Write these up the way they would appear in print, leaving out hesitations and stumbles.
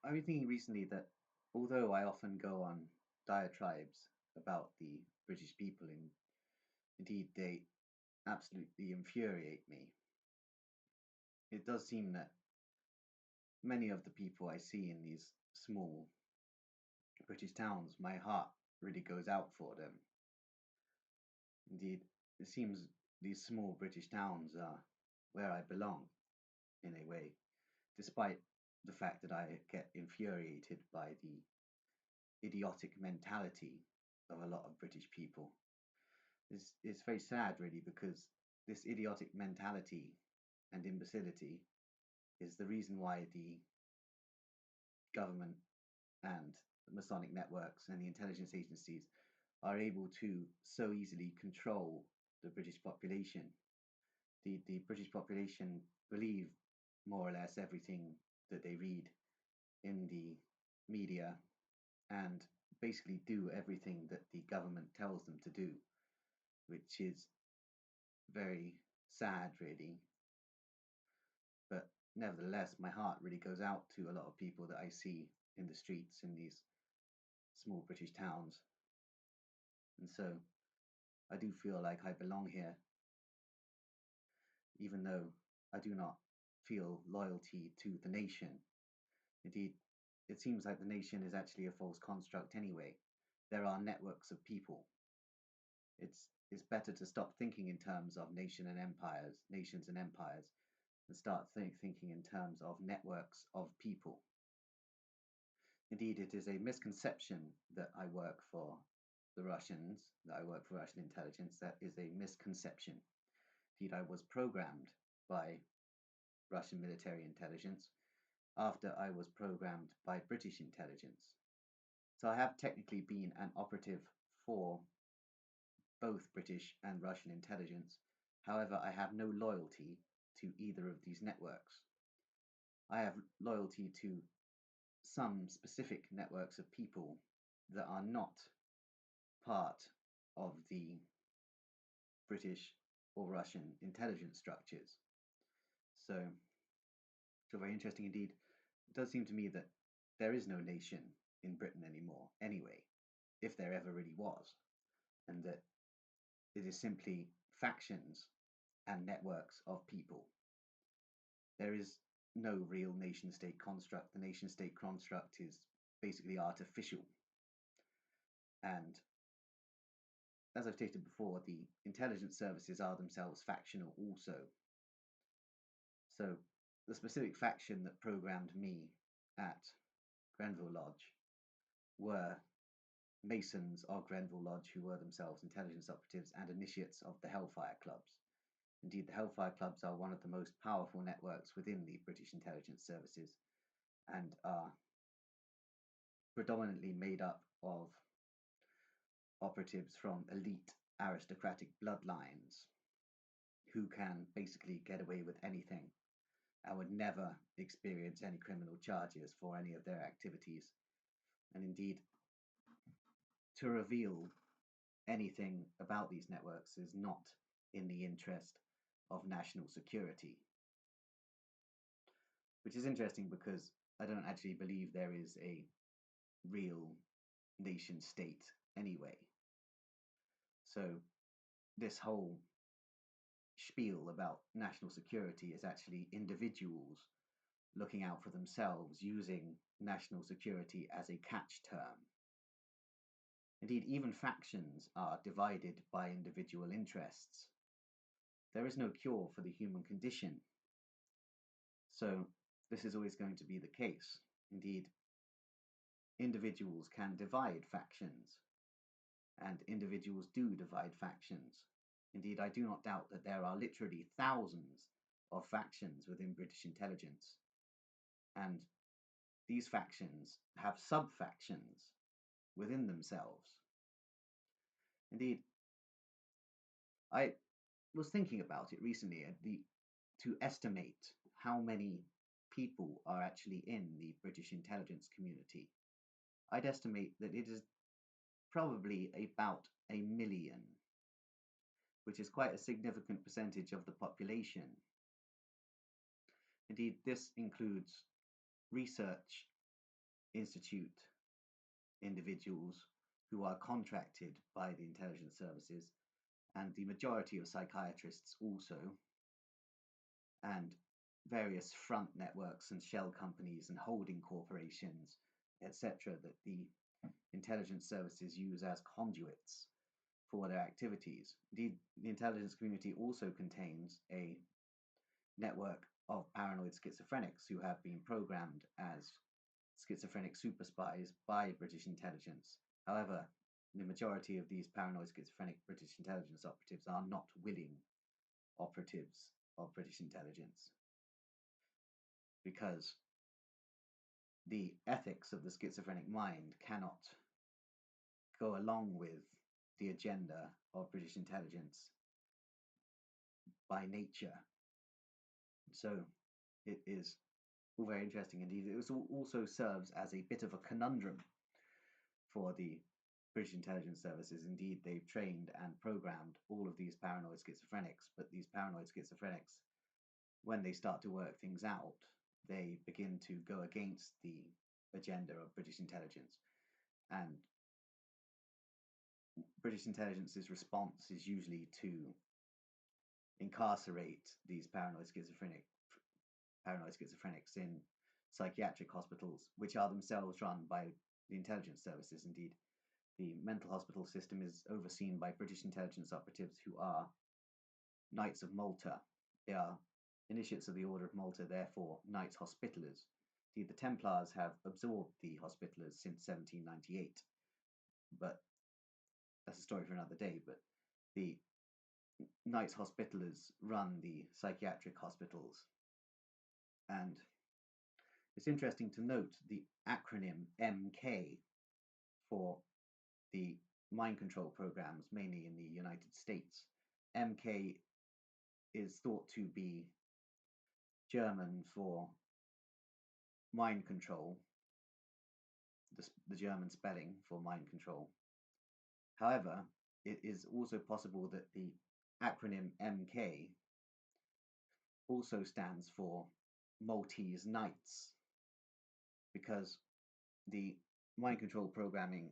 I've been thinking recently that although I often go on diatribes about the British people, and indeed they absolutely infuriate me, it does seem that many of the people I see in these small British towns, my heart really goes out for them. Indeed, it seems these small British towns are where I belong, in a way, despite the fact that I get infuriated by the idiotic mentality of a lot of British people. It's very sad, really, because this idiotic mentality and imbecility is the reason why the government and the Masonic networks and the intelligence agencies are able to so easily control the British population. The British population believe more or less everything that they read in the media and basically do everything that the government tells them to do, which is very sad, really. But nevertheless, my heart really goes out to a lot of people that I see in the streets in these small British towns. And so I do feel like I belong here, even though I do not feel loyalty to the nation. Indeed, it seems like the nation is actually a false construct anyway. There are networks of people. It's better to stop thinking in terms of nations and empires, and start thinking in terms of networks of people. Indeed, it is a misconception that I work for the Russians, that I work for Russian intelligence. That is a misconception. Indeed, I was programmed by Russian military intelligence after I was programmed by British intelligence. So I have technically been an operative for both British and Russian intelligence. However, I have no loyalty to either of these networks. I have loyalty to some specific networks of people that are not part of the British or Russian intelligence structures. So very interesting indeed. It does seem to me that there is no nation in Britain anymore, anyway, if there ever really was, and that it is simply factions and networks of people. There is no real nation state construct. The nation state construct is basically artificial. And as I've stated before, the intelligence services are themselves factional also. So the specific faction that programmed me at Grenville Lodge were Masons of Grenville Lodge, who were themselves intelligence operatives and initiates of the Hellfire Clubs. Indeed, the Hellfire Clubs are one of the most powerful networks within the British intelligence services and are predominantly made up of operatives from elite aristocratic bloodlines who can basically get away with anything and would never experience any criminal charges for any of their activities. And indeed, to reveal anything about these networks is not in the interest of national security. Which is interesting because I don't actually believe there is a real nation state anyway. So this whole spiel about national security is actually individuals looking out for themselves, using national security as a catch term. Indeed, even factions are divided by individual interests. There is no cure for the human condition. So this is always going to be the case. Indeed, individuals can divide factions, and individuals do divide factions. Indeed, I do not doubt that there are literally thousands of factions within British intelligence, and these factions have sub-factions within themselves. Indeed, I was thinking about it recently, to estimate how many people are actually in the British intelligence community. I'd estimate that it is probably about 1 million, which is quite a significant percentage of the population. Indeed, this includes research institute individuals who are contracted by the intelligence services, and the majority of psychiatrists also, and various front networks and shell companies and holding corporations, etc., that the intelligence services use as conduits for their activities. Indeed, the intelligence community also contains a network of paranoid schizophrenics who have been programmed as schizophrenic super spies by British intelligence. However, the majority of these paranoid schizophrenic British intelligence operatives are not willing operatives of British intelligence, because the ethics of the schizophrenic mind cannot go along with the agenda of British intelligence by nature. So it is all very interesting indeed. It also serves as a bit of a conundrum for the British intelligence services. Indeed, they've trained and programmed all of these paranoid schizophrenics, but these paranoid schizophrenics, when they start to work things out, they begin to go against the agenda of British intelligence. And British intelligence's response is usually to incarcerate these paranoid schizophrenics in psychiatric hospitals, which are themselves run by the intelligence services. Indeed, the mental hospital system is overseen by British intelligence operatives who are Knights of Malta. They are initiates of the Order of Malta, therefore Knights Hospitallers. Indeed, the Templars have absorbed the Hospitallers since 1798, but that's a story for another day. But the Knights Hospitallers run the psychiatric hospitals, and it's interesting to note the acronym MK for the mind control programs, mainly in the United States. MK is thought to be German for mind control, the German spelling for mind control. However, it is also possible that the acronym MK also stands for Maltese Knights, because the mind control programming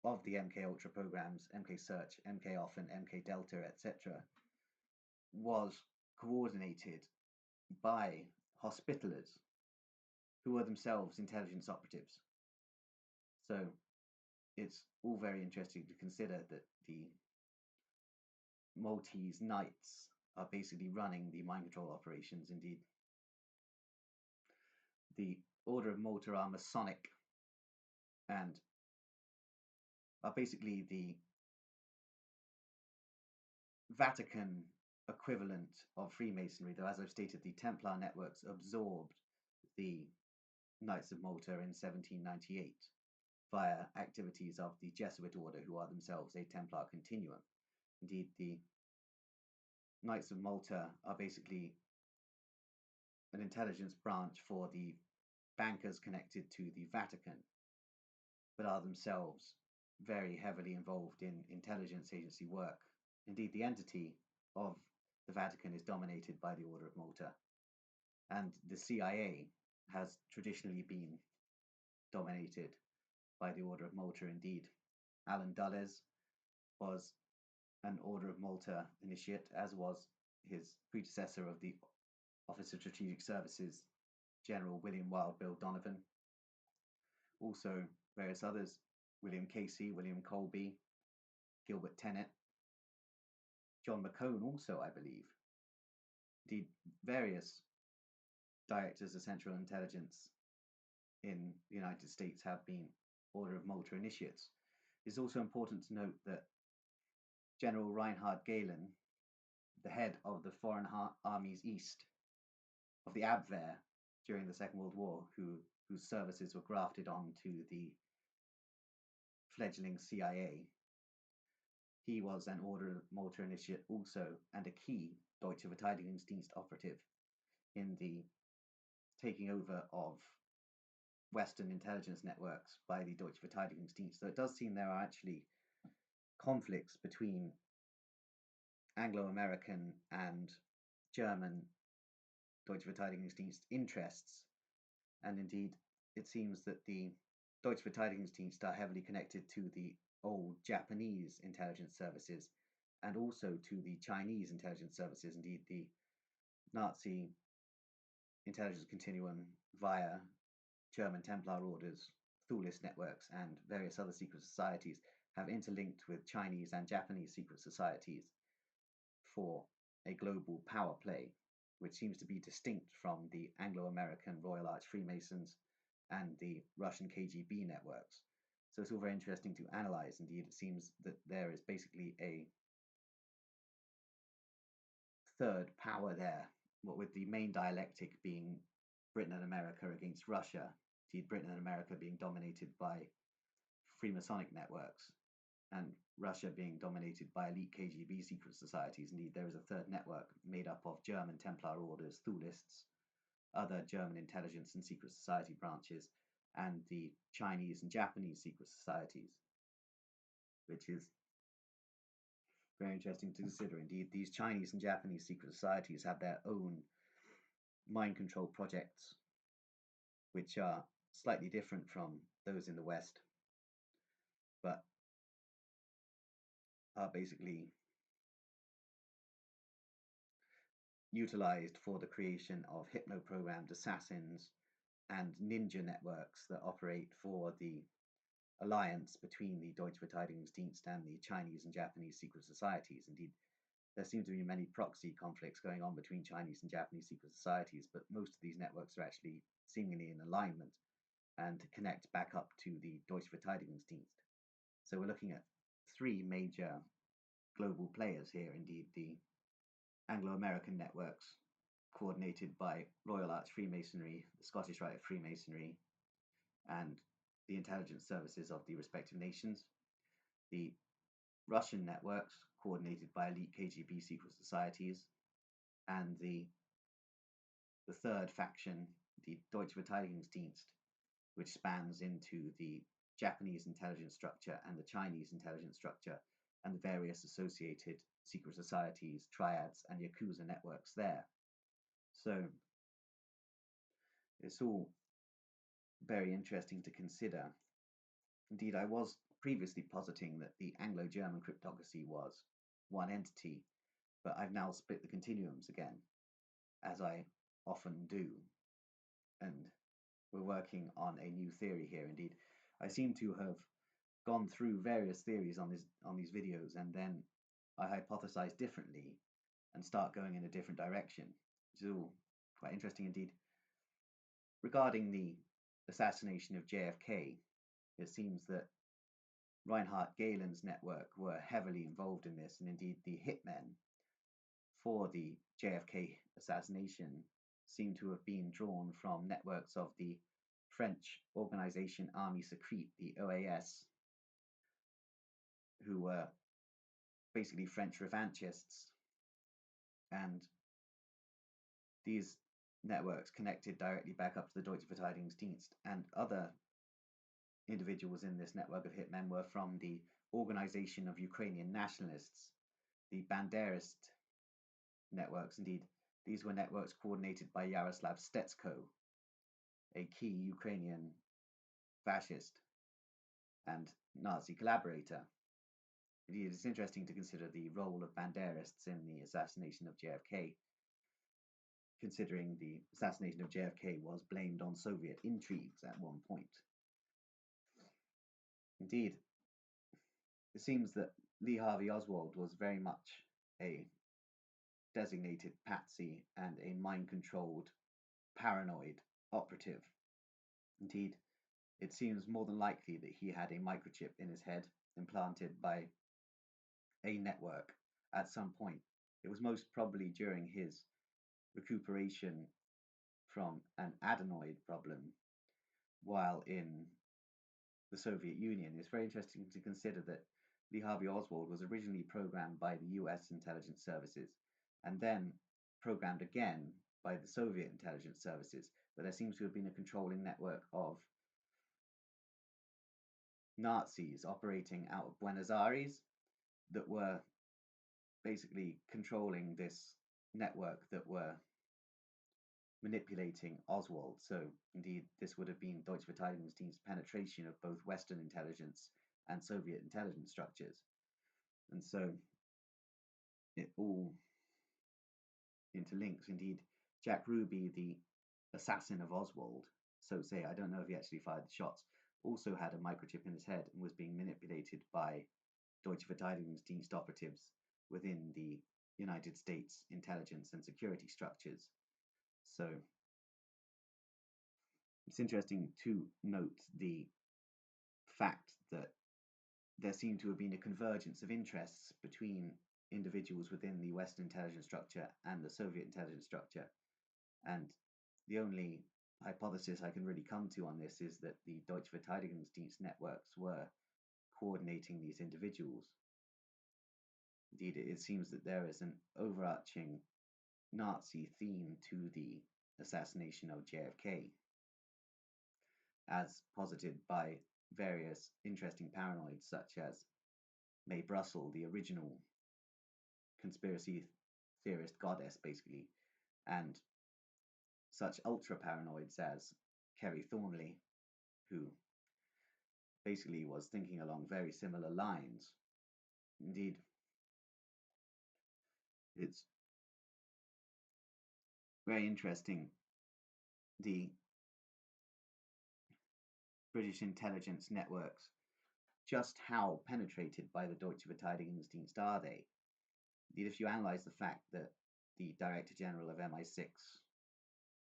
of the MK Ultra programs, MK Search, MK Off, and MK Delta, etc., was coordinated by Hospitallers, who were themselves intelligence operatives. So it's all very interesting to consider that the Maltese Knights are basically running the mind control operations. Indeed, the Order of Malta are Masonic and are basically the Vatican equivalent of Freemasonry, though, as I've stated, the Templar networks absorbed the Knights of Malta in 1798 via activities of the Jesuit order, who are themselves a Templar continuum. Indeed, the Knights of Malta are basically an intelligence branch for the bankers connected to the Vatican, but are themselves very heavily involved in intelligence agency work. Indeed, the entity of the Vatican is dominated by the Order of Malta, and the CIA has traditionally been dominated by the Order of Malta. Indeed, Alan Dulles was an Order of Malta initiate, as was his predecessor of the Office of Strategic Services, General William Wild Bill Donovan. Also various others, William Casey, William Colby, Gilbert Tennant, John McCone also, I believe. Indeed, various directors of Central Intelligence in the United States have been Order of Malta initiates. It's also important to note that General Reinhard Gehlen, the head of the Foreign Armies East of the Abwehr during the Second World War, whose services were grafted onto the fledgling CIA, he was an Order of Malta initiate also, and a key Deutsche Verteidigungsdienst operative in the taking over of Western intelligence networks by the Deutsche Verteidigungsdienst. So it does seem there are actually conflicts between Anglo-American and German Deutsche Verteidigungsdienst interests and indeed it seems that the Deutsche Verteidigungsdienst are heavily connected to the old Japanese intelligence services and also to the Chinese intelligence services, indeed the Nazi intelligence continuum via German Templar orders, Thulist networks, and various other secret societies have interlinked with Chinese and Japanese secret societies for a global power play, which seems to be distinct from the Anglo-American Royal Arch Freemasons and the Russian KGB networks. So it's all very interesting to analyze. Indeed, it seems that there is basically a third power there, what with the main dialectic being Britain and America against Russia, indeed Britain and America being dominated by Freemasonic networks, and Russia being dominated by elite KGB secret societies. Indeed, there is a third network made up of German Templar orders, Thulists, other German intelligence and secret society branches, and the Chinese and Japanese secret societies, which is very interesting to consider. Indeed, these Chinese and Japanese secret societies have their own mind control projects, which are slightly different from those in the West, but are basically utilized for the creation of hypno-programmed assassins and ninja networks that operate for the alliance between the Deutsche Verteidigungsdienst and the Chinese and Japanese secret societies. Indeed, there seem to be many proxy conflicts going on between Chinese and Japanese secret societies, but most of these networks are actually seemingly in alignment and connect back up to the Deutsche Verteidigungsdienst. So we're looking at three major global players here. Indeed, the Anglo-American networks coordinated by Royal Arch Freemasonry, the Scottish Rite of Freemasonry, and the intelligence services of the respective nations. The Russian networks coordinated by elite KGB secret societies, and the third faction, the Deutsche Verteidigungsdienst, which spans into the Japanese intelligence structure and the Chinese intelligence structure and the various associated secret societies, triads, and Yakuza networks there. So it's all very interesting to consider. Indeed, I was previously positing that the Anglo-German cryptocracy was one entity, but I've now split the continuums again, as I often do, and we're working on a new theory here. Indeed, I seem to have gone through various theories on these videos, and then I hypothesize differently and start going in a different direction, which is all quite interesting indeed. Regarding the assassination of JFK, it seems that Reinhard Gehlen's network were heavily involved in this, and indeed the hitmen for the JFK assassination seem to have been drawn from networks of the French organization Army Secrete, the OAS, who were basically French revanchists, and these networks connected directly back up to the Deutsche Verteidigungsdienst, and other individuals in this network of hitmen were from the Organization of Ukrainian Nationalists, the Banderist networks. Indeed, these were networks coordinated by Yaroslav Stetsko, a key Ukrainian fascist and Nazi collaborator. Indeed, it's interesting to consider the role of Banderists in the assassination of JFK, considering the assassination of JFK was blamed on Soviet intrigues at one point. Indeed, it seems that Lee Harvey Oswald was very much a designated patsy and a mind-controlled, paranoid operative. Indeed, it seems more than likely that he had a microchip in his head implanted by a network at some point. It was most probably during his recuperation from an adenoid problem while in the Soviet Union. It's very interesting to consider that Lee Harvey Oswald was originally programmed by the US intelligence services and then programmed again by the Soviet intelligence services, but there seems to have been a controlling network of Nazis operating out of Buenos Aires that were basically controlling this network that were manipulating Oswald. So, indeed, this would have been Deutsche Verteidigungsdienst's penetration of both Western intelligence and Soviet intelligence structures. And so it all interlinks. Indeed, Jack Ruby, the assassin of Oswald, so say, I don't know if he actually fired the shots, also had a microchip in his head and was being manipulated by Deutsche Verteidigungsdienst operatives within the United States intelligence and security structures. So it's interesting to note the fact that there seemed to have been a convergence of interests between individuals within the Western intelligence structure and the Soviet intelligence structure. And the only hypothesis I can really come to on this is that the Deutsche Verteidigungsdienst networks were coordinating these individuals. Indeed, it seems that there is an overarching Nazi theme to the assassination of JFK, as posited by various interesting paranoids such as Mae Brussel, the original conspiracy theorist goddess, basically, and such ultra paranoids as Kerry Thornley, who basically was thinking along very similar lines. Indeed, it's very interesting, the British intelligence networks, just how penetrated by the Deutsche Verteidigungsdienst are they? Indeed, if you analyze the fact that the Director General of MI6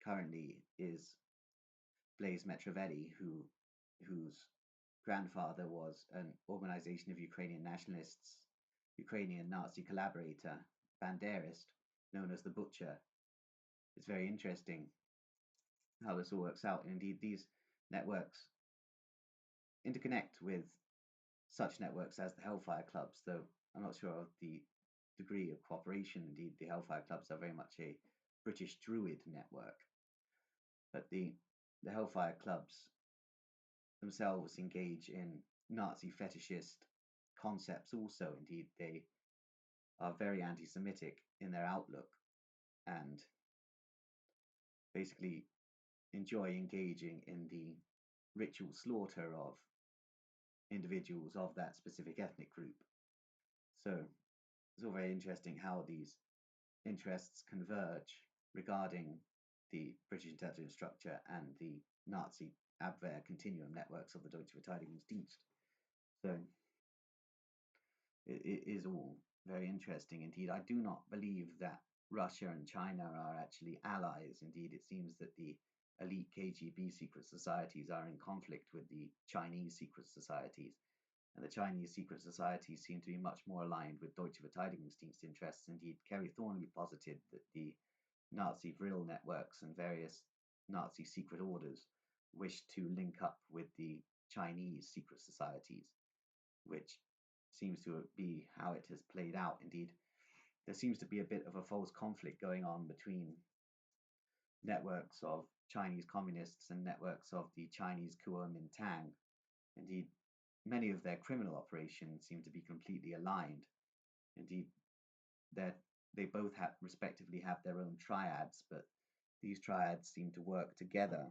currently is Blaise Metrovelli, whose grandfather was an organization of Ukrainian nationalists, Ukrainian Nazi collaborator, Banderist, known as the Butcher. It's very interesting how this all works out. And indeed, these networks interconnect with such networks as the Hellfire Clubs, though I'm not sure of the degree of cooperation. Indeed, the Hellfire Clubs are very much a British Druid network. But the Hellfire Clubs themselves engage in Nazi fetishist concepts also. Indeed, they are very anti-Semitic in their outlook and basically enjoy engaging in the ritual slaughter of individuals of that specific ethnic group. So it's all very interesting how these interests converge regarding the British intelligence structure and the Nazi Abwehr continuum networks of the Deutsche Verteidigungsdienst. So it is all very interesting indeed. I do not believe that Russia and China are actually allies. Indeed, it seems that the elite KGB secret societies are in conflict with the Chinese secret societies, and the Chinese secret societies seem to be much more aligned with Deutsche Verteidigungsdienst interests. Indeed, Kerry Thornley posited that the Nazi Vril networks and various Nazi secret orders wished to link up with the Chinese secret societies, which seems to be how it has played out. Indeed, there seems to be a bit of a false conflict going on between networks of Chinese communists and networks of the Chinese Kuomintang. Indeed, many of their criminal operations seem to be completely aligned. Indeed, they both respectively have their own triads, but these triads seem to work together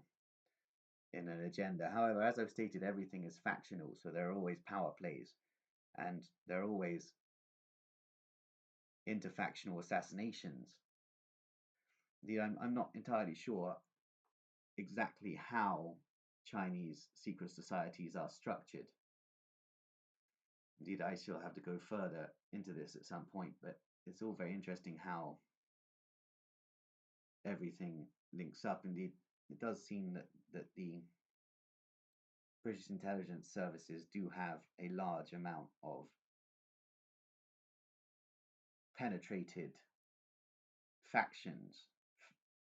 in an agenda. However, as I've stated, everything is factional, so there are always power plays, and there are always interfactional assassinations. Indeed, I'm not entirely sure exactly how Chinese secret societies are structured. Indeed, I shall have to go further into this at some point, but it's all very interesting how everything links up. Indeed, it does seem that the British intelligence services do have a large amount of penetrated factions.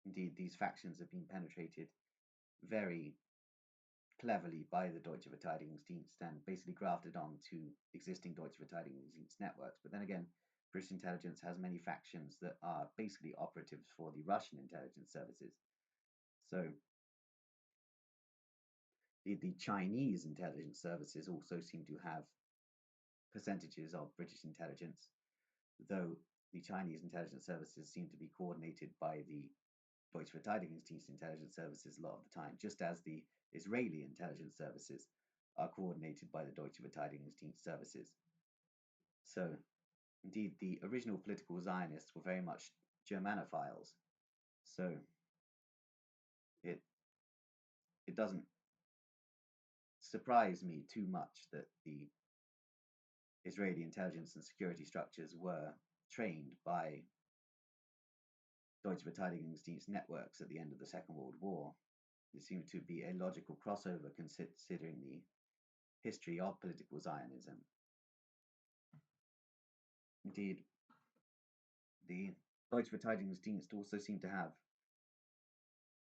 Indeed, these factions have been penetrated very cleverly by the Deutsche Verteidigungsdienst and basically grafted onto existing Deutsche Verteidigungsdienst networks. But then again, British intelligence has many factions that are basically operatives for the Russian intelligence services. So the Chinese intelligence services also seem to have percentages of British intelligence, though the Chinese intelligence services seem to be coordinated by the Deutsche Verteidigungsdienst intelligence services a lot of the time, just as the Israeli intelligence services are coordinated by the Deutsche Verteidigungsdienst services. So, indeed, the original political Zionists were very much Germanophiles. So, it doesn't surprise me too much that the Israeli intelligence and security structures were trained by Deutsche Verteidigungsdienst networks at the end of the Second World War. It seemed to be a logical crossover considering the history of political Zionism. Indeed, the Deutsche Verteidigungsdienst also seemed to have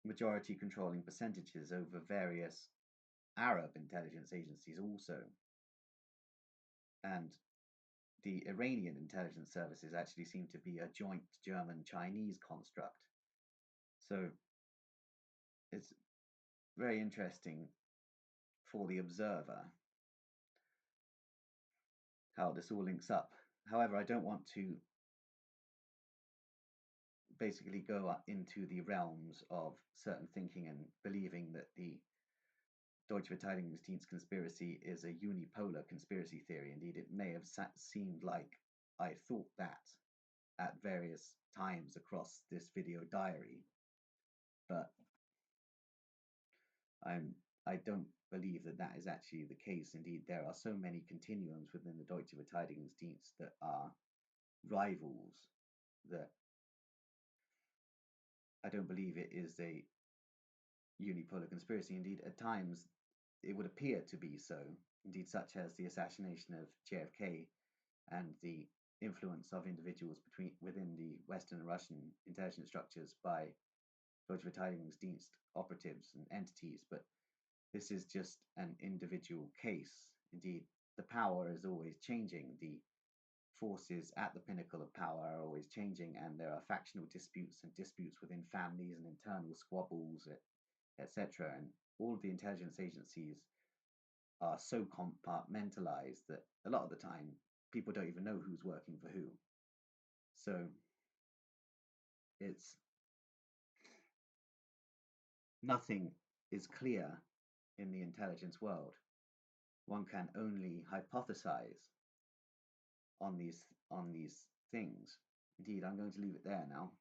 majority controlling percentages over various Arab intelligence agencies also. And the Iranian intelligence services actually seem to be a joint German-Chinese construct. So it's very interesting for the observer how this all links up. However, I don't want to basically go into the realms of certain thinking and believing that the Deutsche Verteidigungsdienst conspiracy is a unipolar conspiracy theory. Indeed, it may have seemed like I thought that at various times across this video diary, but I don't believe that that is actually the case. Indeed, there are so many continuums within the Deutsche Verteidigungsdienst that are rivals that I don't believe it is a unipolar conspiracy. Indeed, at times it would appear to be so. Indeed, such as the assassination of JFK and the influence of individuals within the Western and Russian intelligence structures by Deutsche Verteidigungsdienst operatives and entities, but this is just an individual case. Indeed, the power is always changing. The forces at the pinnacle of power are always changing, and there are factional disputes and disputes within families and internal squabbles, etc. And all of the intelligence agencies are so compartmentalized that a lot of the time people don't even know who's working for who. So it's nothing is clear in the intelligence world. One can only hypothesize on these things. Indeed, I'm going to leave it there now.